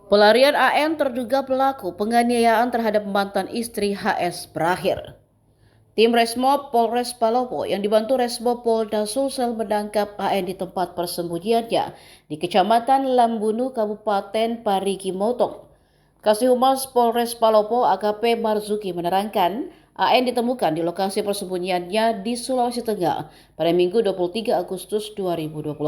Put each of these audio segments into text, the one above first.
Pelarian AN terduga pelaku penganiayaan terhadap mantan istri HS berakhir. Tim Resmob Polres Palopo yang dibantu Resmob Polda Sulsel menangkap AN di tempat persembunyiannya di Kecamatan Lambunu, Kabupaten Parigi Motong. Kasih Humas Polres Palopo AKP Marzuki menerangkan, AN ditemukan di lokasi persembunyiannya di Sulawesi Tengah pada Minggu 23 Agustus 2026.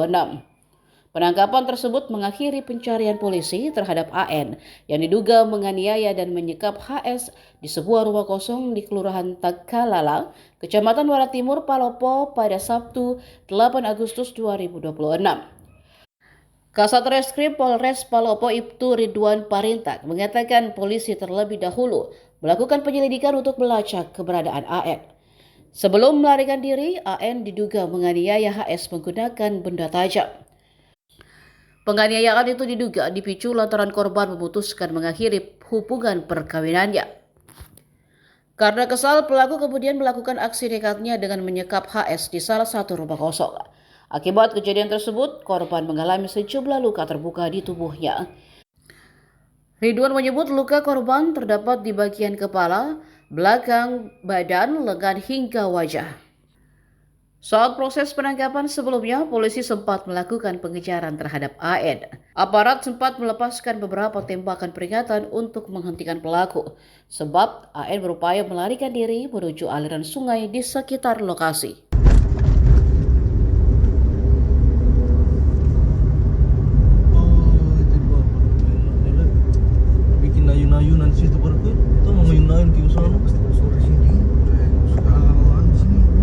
Penangkapan tersebut mengakhiri pencarian polisi terhadap AN yang diduga menganiaya dan menyekap HS di sebuah rumah kosong di Kelurahan Takalala, Kecamatan Muara Timur, Palopo pada Sabtu 8 Agustus 2026. Kasat Reskrim Polres Palopo Ibtu Ridwan Parintak mengatakan polisi terlebih dahulu melakukan penyelidikan untuk melacak keberadaan AN. Sebelum melarikan diri, AN diduga menganiaya HS menggunakan benda tajam. Penganiayaan itu diduga dipicu lantaran korban memutuskan mengakhiri hubungan perkawinannya. Karena kesal, pelaku kemudian melakukan aksi nekatnya dengan menyekap HS di salah satu rumah kosong. Akibat kejadian tersebut, korban mengalami sejumlah luka terbuka di tubuhnya. Ridwan menyebut luka korban terdapat di bagian kepala, belakang, badan, lengan hingga wajah. Saat proses penangkapan sebelumnya, polisi sempat melakukan pengejaran terhadap AN. Aparat sempat melepaskan beberapa tembakan peringatan untuk menghentikan pelaku, sebab AN berupaya melarikan diri menuju aliran sungai di sekitar lokasi. Bikin ayun-ayunan situ baru tuh mau ayun-ayun ke sana sore sini.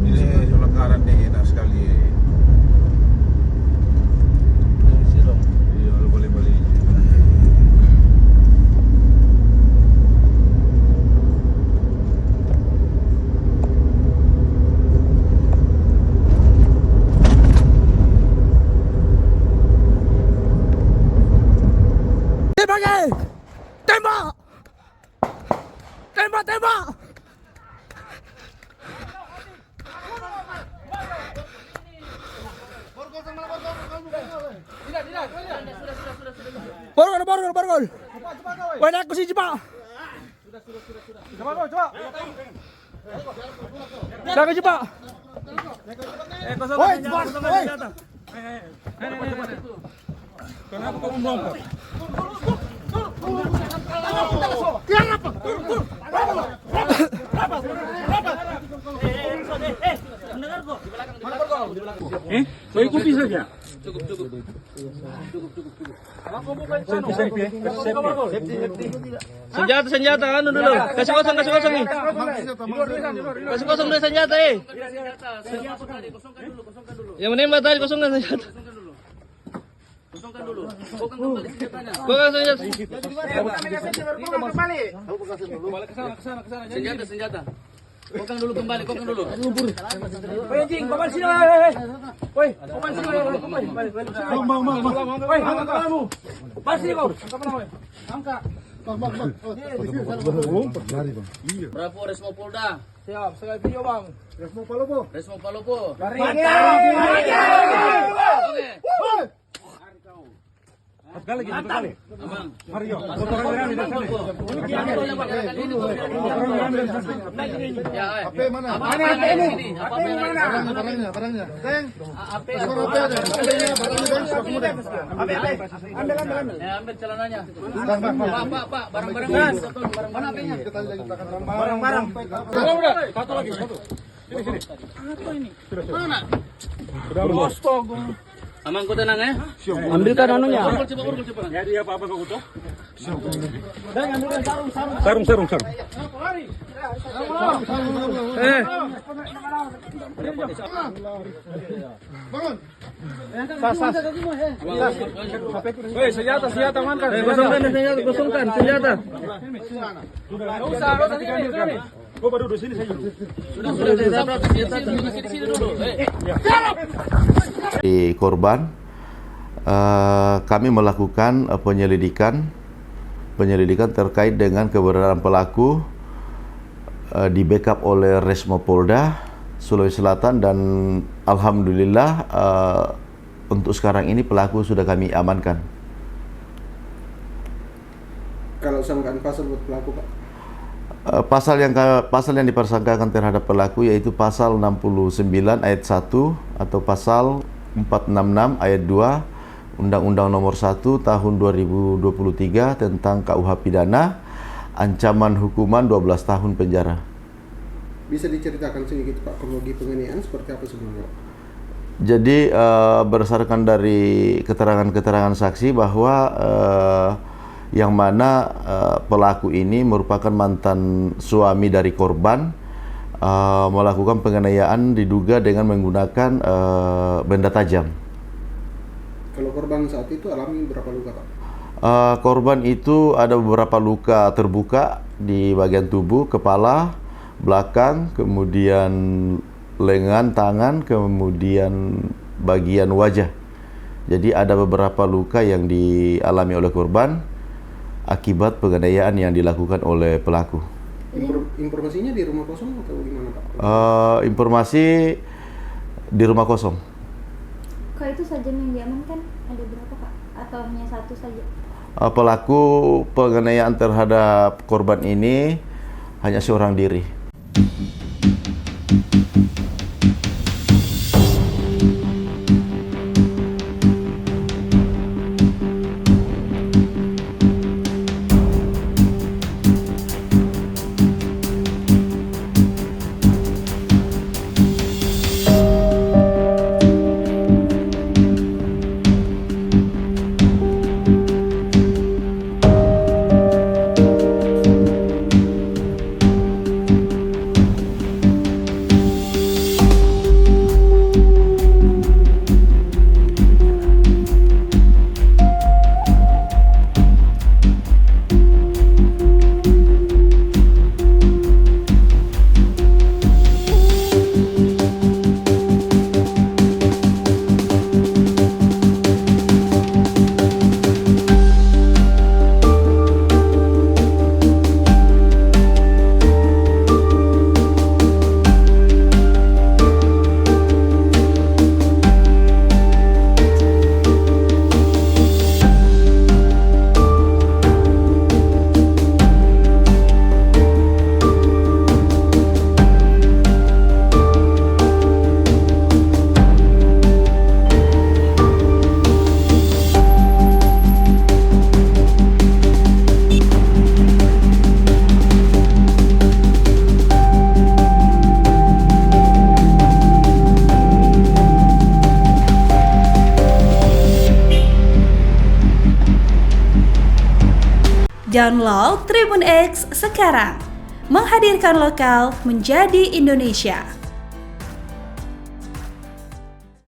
Ini kebakaran nih enak sekali. Siram. Iya, boleh-boleh. Tembak! Tembak! Tembak, tembak! Borgol. Wait, aku sih cepat. Coba. Jangan cepat. Woi, cepat. Kenapa kamu melompat? Tiang apa? Saya ikuti saja. Cukup. Senjata anu dulu. Kasih kosong nih. Kasih kosong dulu senjata Yang menembak tadi kosongkan senjata. Kosongkan dulu. Kosongkan senjata. Kembali ke sana. Senjata. Kokang dulu kembali. Woi anjing, bawa sini. Woi, bawa sini. Bang. Woi, angkat kamu. Pasti kau. Angkat. Bang. Bravo Resmo Polda. Siap, sekali video, Bang. Resmo Palopo. Lari. Sekali. Abang. Mario. HP mana? Barangnya. Teng. HP. Ambil celananya. Pak, barang-barang. Mana HP-nya? Barang-barang. Satu lagi. Sini. Apa ini? Mana? Sudah astogo. Aman kau tenang ya? Ambilkan anunya. Coba. Ya dia apa kau tuh? Dan ambilkan sarung. Bangun. Sas. Woi, senjata amankan. Kosongkan senjata. Enggak usah, tadi ambilkan. Gua baru di sini saya dulu. Sudah di sini dulu. Di korban, kami melakukan penyelidikan terkait dengan keberadaan pelaku, di backup oleh Resmo Polda Sulawesi Selatan, dan alhamdulillah untuk sekarang ini pelaku sudah kami amankan. Kalau sangkaan pasal buat pelaku, Pak? Pasal yang dipersangkakan terhadap pelaku yaitu pasal 69 ayat 1 atau pasal 466 ayat 2 Undang-Undang Nomor 1 Tahun 2023 tentang KUH Pidana, ancaman hukuman 12 tahun penjara. Bisa diceritakan sedikit, Pak, kronologi penganiayaan seperti apa sebelumnya, Pak? Jadi berdasarkan dari keterangan-keterangan saksi bahwa yang mana pelaku ini merupakan mantan suami dari korban, melakukan penganiayaan diduga dengan menggunakan benda tajam. Kalau korban saat itu alami berapa luka, Pak? Korban itu ada beberapa luka terbuka di bagian tubuh, kepala, belakang, kemudian lengan, tangan, kemudian bagian wajah. Jadi ada beberapa luka yang dialami oleh korban akibat penganiayaan yang dilakukan oleh pelaku. Informasinya di rumah kosong atau gimana, Pak? Informasi di rumah kosong. Kalau itu sajen yang diamankan ada berapa, Pak? Atau hanya satu saja? Pelaku penganiayaan terhadap korban ini hanya seorang diri. Download Tribun X sekarang, menghadirkan lokal menjadi Indonesia.